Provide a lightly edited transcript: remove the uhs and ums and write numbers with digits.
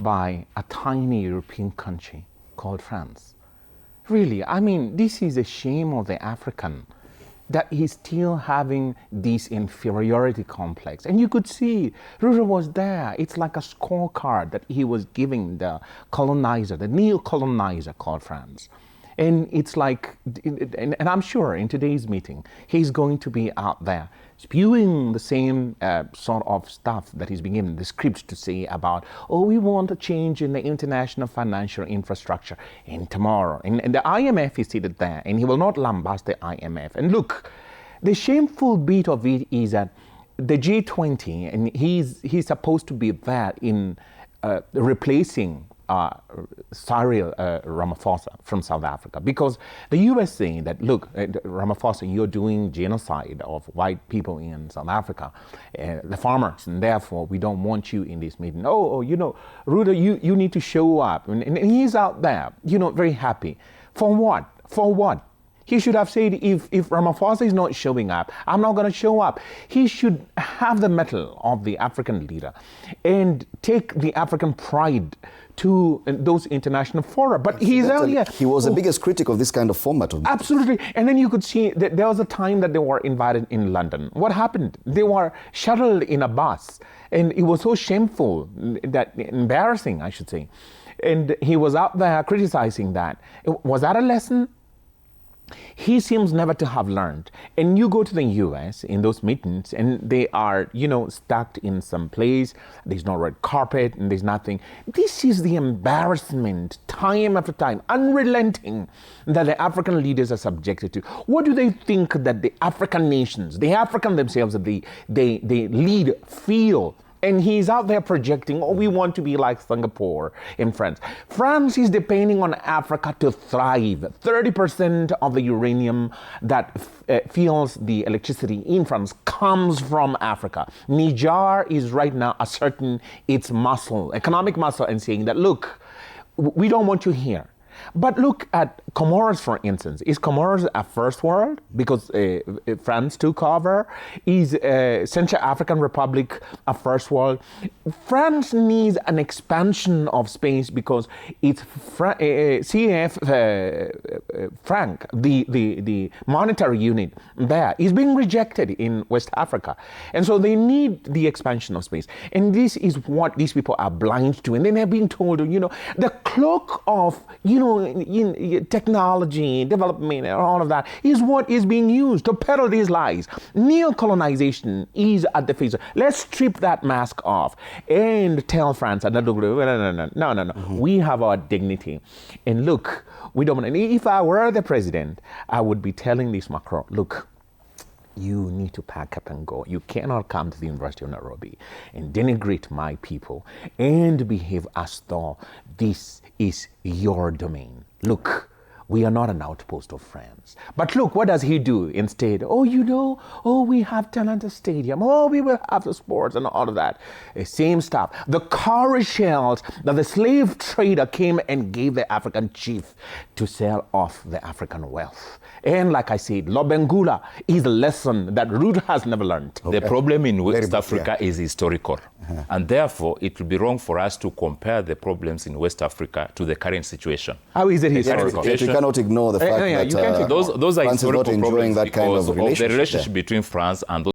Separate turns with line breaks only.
by a tiny European country called France. Really, I mean, this is a shame of the African that he's still having this inferiority complex. And you could see Ruto was there. It's like a scorecard that he was giving the colonizer, the neo-colonizer called France. And it's like, and I'm sure in today's meeting, he's going to be out there spewing the same sort of stuff that he's been given, the script to say about, oh, we want a change in the international financial infrastructure. And tomorrow, and the IMF is seated there, and he will not lambast the IMF. And look, the shameful bit of it is that the G20, and he's supposed to be there in replacing Cyril Ramaphosa from South Africa, because the US saying that, look, Ramaphosa, you're doing genocide of white people in South Africa, the farmers, and therefore we don't want you in this meeting. Oh, you know, Ruto, you need to show up. And he's out there, you know, very happy. For what? For what? He should have said, if Ramaphosa is not showing up, I'm not going to show up. He should have the mettle of the African leader and take the African pride to those international fora. But he's out here.
He was the biggest critic of this kind of format.
Absolutely. And then you could see that there was a time that they were invited in London. What happened? They were shuttled in a bus. And it was so shameful, that embarrassing, I should say. And he was out there criticizing that. Was that a lesson? He seems never to have learned. And you go to the US in those meetings and they are, you know, stuck in some place. There's no red carpet and there's nothing. This is the embarrassment, time after time, unrelenting, that the African leaders are subjected to. What do they think that the African nations, the African themselves, they lead, feel? And he's out there projecting, oh, we want to be like Singapore in France. France is depending on Africa to thrive. 30% of the uranium that fuels the electricity in France comes from Africa. Niger is right now asserting its muscle, economic muscle, and saying that, look, we don't want you here. But look at Comoros, for instance. Is Comoros a first world because France took over? Is Central African Republic a first world? France needs an expansion of space because it's CF franc, the monetary unit there, is being rejected in West Africa. And so they need the expansion of space. And this is what these people are blind to. And then they're being told, you know, the cloak of, you know, in technology, development, and all of that is what is being used to peddle these lies. Neo-colonization is at the face. Let's strip that mask off and tell France, no. We have our dignity. And look, we don't. If I were the president, I would be telling this Macron, look, you need to pack up and go. You cannot come to the University of Nairobi and denigrate my people and behave as though this is your domain. Look, we are not an outpost of France. But look, what does he do instead? Oh, you know, oh, we have Talanta Stadium. Oh, we will have the sports and all of that. Same stuff. The cowrie shells that the slave trader came and gave the African chief to sell off the African wealth. And like I said, Lobengula is a lesson that Ruto has never learned.
Okay. The problem in West Africa is historical. And therefore, it will be wrong for us to compare the problems in West Africa to the current situation.
How is it historical?
You cannot ignore the fact that
those are
France is not
historical
enjoying
problems
that kind
because
of
the relationship between France and those